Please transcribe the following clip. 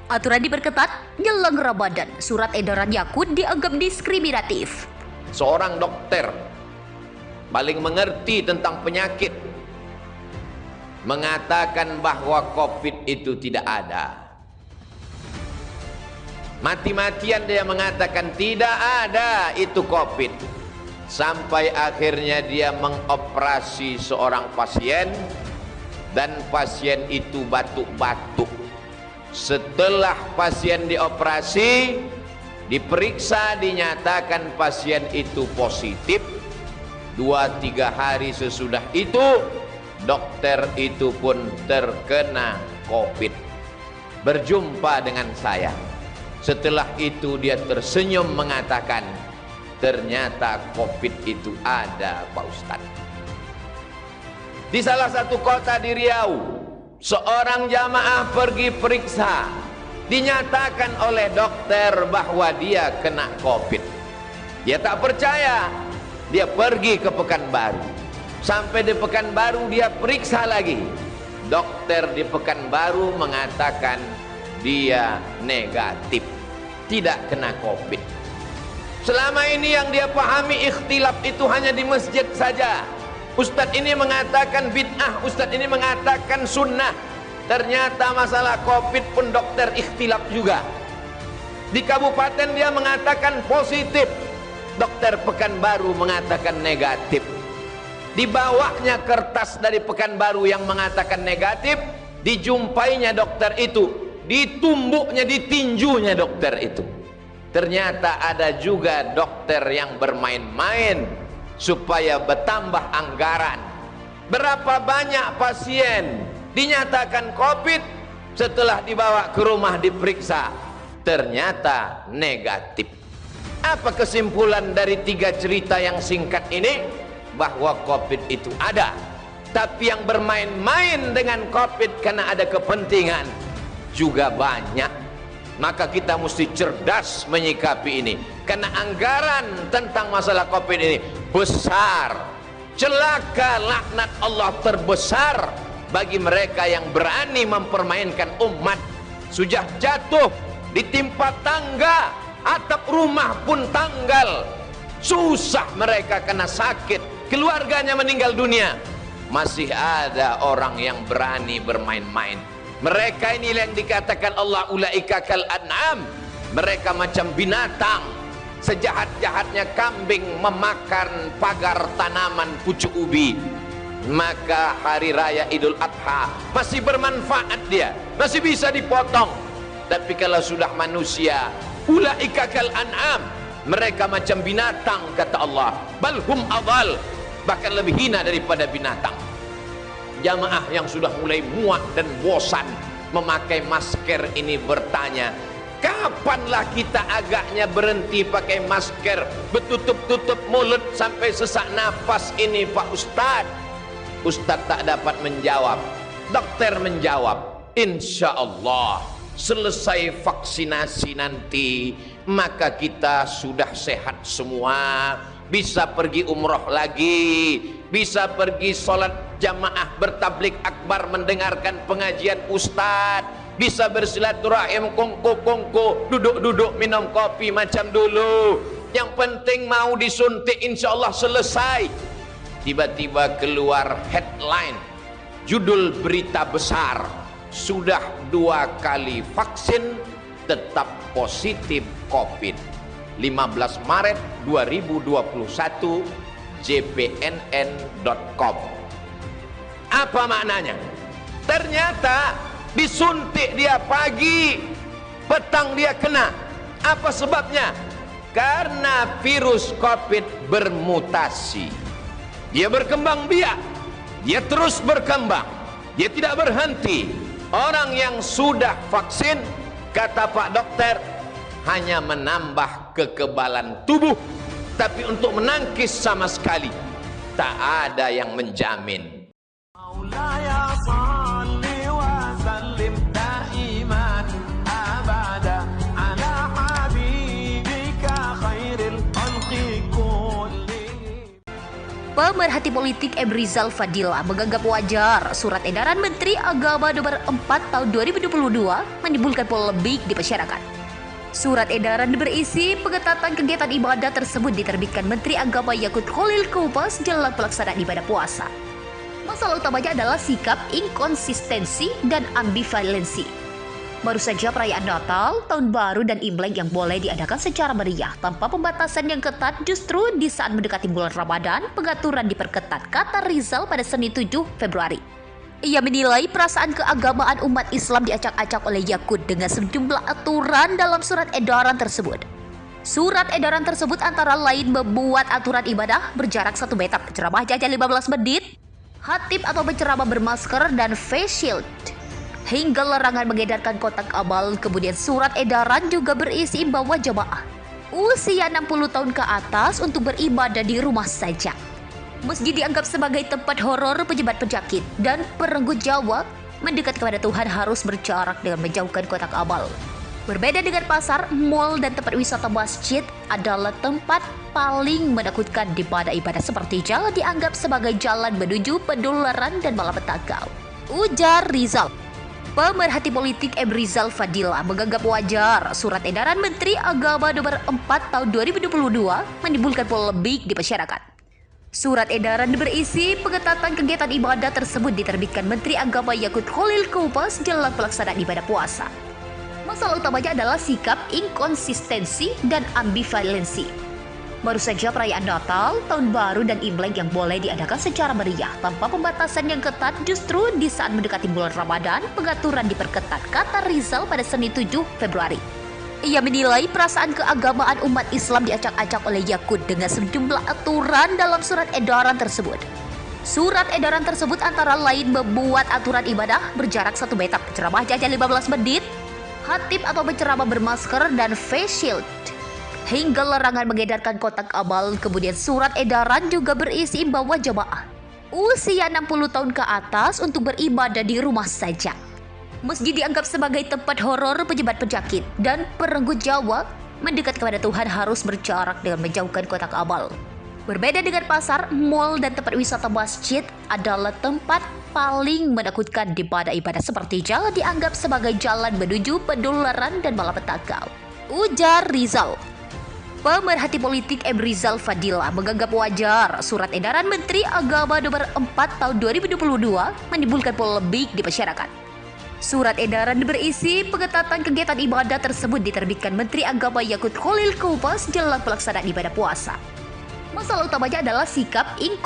Aturan diperketat jelang Ramadan. Surat edaran Yakut dianggap diskriminatif. Seorang dokter paling mengerti tentang penyakit mengatakan bahwa COVID itu tidak ada. Mati-matian dia mengatakan tidak ada itu COVID. Sampai akhirnya dia mengoperasi seorang pasien dan pasien itu batuk-batuk. Setelah pasien dioperasi, diperiksa, dinyatakan pasien itu positif. 2-3 hari sesudah itu, dokter itu pun terkena COVID. Berjumpa dengan saya. Setelah itu dia tersenyum mengatakan, ternyata COVID itu ada, Pak Ustadz. Di salah satu kota di Riau, seorang jamaah pergi periksa, dinyatakan oleh dokter bahwa dia kena COVID. Dia tak percaya, dia pergi ke Pekanbaru. Sampai di Pekanbaru dia periksa lagi. Dokter di Pekanbaru mengatakan dia negatif, tidak kena COVID. Selama ini yang dia pahami ikhtilaf itu hanya di masjid saja. Ustadz ini mengatakan bid'ah, ustadz ini mengatakan sunnah. Ternyata masalah COVID pun dokter ikhtilaf juga. Di kabupaten dia mengatakan positif, dokter Pekanbaru mengatakan negatif. Dibawanya kertas dari Pekanbaru yang mengatakan negatif, dijumpainya dokter itu, ditumbuknya, ditinjunya dokter itu. Ternyata ada juga dokter yang bermain-main supaya bertambah anggaran. Berapa banyak pasien dinyatakan COVID, setelah dibawa ke rumah diperiksa ternyata negatif. Apa kesimpulan dari 3 cerita yang singkat ini? Bahwa COVID itu ada, tapi yang bermain-main dengan COVID karena ada kepentingan juga banyak. Maka kita mesti cerdas menyikapi ini, karena anggaran tentang masalah COVID ini besar. Celaka, laknat Allah terbesar bagi mereka yang berani mempermainkan umat. Sudah jatuh, ditimpa tangga, atap rumah pun tanggal. Susah mereka kena sakit, keluarganya meninggal dunia. Masih ada orang yang berani bermain-main. Mereka ini yang dikatakan Allah ulaika kal an'am. Mereka macam binatang. Sejahat-jahatnya kambing memakan pagar tanaman pucuk ubi, maka hari raya Idul Adha masih bermanfaat dia, masih bisa dipotong. Tapi kalau sudah manusia, ulaika kal an'am, mereka macam binatang kata Allah. Balhum adhal, bahkan lebih hina daripada binatang. Jamaah yang sudah mulai muak dan bosan memakai masker ini bertanya, kapanlah kita agaknya berhenti pakai masker, bertutup-tutup mulut sampai sesak nafas ini Pak Ustadz? Ustadz tak dapat menjawab. Dokter menjawab, insya Allah selesai vaksinasi nanti maka kita sudah sehat semua, bisa pergi umroh lagi, bisa pergi sholat jamaah bertablik akbar mendengarkan pengajian ustadz, bisa bersilaturahim kongko-kongko, duduk-duduk minum kopi macam dulu. Yang penting mau disuntik insya Allah selesai. Tiba-tiba keluar headline, judul berita besar, sudah 2 kali vaksin tetap positif COVID. 15 Maret 2021, jpnn.com. Apa maknanya? Ternyata disuntik dia pagi, petang dia kena. Apa sebabnya? Karena virus COVID bermutasi. Dia berkembang biak, dia terus berkembang, dia tidak berhenti. Orang yang sudah vaksin, kata Pak Dokter, hanya menambah kekebalan tubuh, tapi untuk menangkis sama sekali tak ada yang menjamin. Pemerhati politik M. Rizal Fadila menganggap wajar surat edaran Menteri Agama nomor 4 tahun 2022 menimbulkan polemik di masyarakat. Surat edaran berisi pengetatan kegiatan ibadah tersebut diterbitkan Menteri Agama Yakut Khalil Komas jelang pelaksanaan ibadah puasa. Masalah utamanya adalah sikap inkonsistensi dan ambivalensi. Baru saja perayaan Natal, Tahun Baru dan Imlek yang boleh diadakan secara meriah tanpa pembatasan yang ketat, justru di saat mendekati bulan Ramadan, pengaturan diperketat, kata Rizal pada Senin 7 Februari. Ia menilai perasaan keagamaan umat Islam diacak-acak oleh Yakut dengan sejumlah aturan dalam surat edaran tersebut. Surat edaran tersebut antara lain membuat aturan ibadah berjarak 1 meter, ceramah jajan 15 menit, khatib atau penceramah bermasker dan face shield, hingga larangan mengedarkan kotak amal. Kemudian surat edaran juga berisi imbauan jamaah usia 60 tahun ke atas untuk beribadah di rumah saja. Masjid dianggap sebagai tempat horor penyebar penyakit dan perenggut nyawa. Mendekat kepada Tuhan harus berjarak dengan menjauhkan kotak amal. Berbeda dengan pasar, mal dan tempat wisata, masjid adalah tempat paling menakutkan di mana ibadah seperti jalan dianggap sebagai jalan menuju penularan dan malapetaka, ujar Rizal. Pemerhati politik M. Rizal Fadila menganggap wajar surat edaran Menteri Agama nomor 4 tahun 2022 menimbulkan polemik di masyarakat. Surat edaran berisi pengetatan kegiatan ibadah tersebut diterbitkan Menteri Agama Yakut Khalil Komas jelang pelaksanaan ibadah puasa. Masalah utamanya adalah sikap inkonsistensi dan ambivalensi. Baru saja perayaan Natal, Tahun Baru dan Imlek yang boleh diadakan secara meriah tanpa pembatasan yang ketat, justru di saat mendekati bulan Ramadan, pengaturan diperketat, kata Rizal pada Senin 7 Februari. Ia menilai perasaan keagamaan umat Islam diacak-acak oleh Yakut dengan sejumlah aturan dalam surat edaran tersebut. Surat edaran tersebut antara lain membuat aturan ibadah berjarak 1 meter, ceramah jajan 15 menit, khatib atau penceramah bermasker dan face shield, hingga larangan mengedarkan kotak amal. Kemudian surat edaran juga berisi imbauan jamaah usia 60 tahun ke atas untuk beribadah di rumah saja. Masjid dianggap sebagai tempat horor penyebar penyakit dan perenggut nyawa. Mendekat kepada Tuhan harus berjarak dengan menjauhkan kotak amal. Berbeda dengan pasar, mal dan tempat wisata, masjid adalah tempat paling menakutkan di mana ibadah seperti jalan dianggap sebagai jalan menuju penularan dan malapetaka, ujar Rizal. Pemerhati politik M. Rizal Fadila menganggap wajar surat edaran Menteri Agama nomor 4 tahun 2022 menimbulkan polemik di masyarakat. Surat edaran berisi pengetatan kegiatan ibadah tersebut diterbitkan Menteri Agama Yakut Khalil Komas jelang pelaksanaan ibadah puasa. Masalah utamanya adalah sikap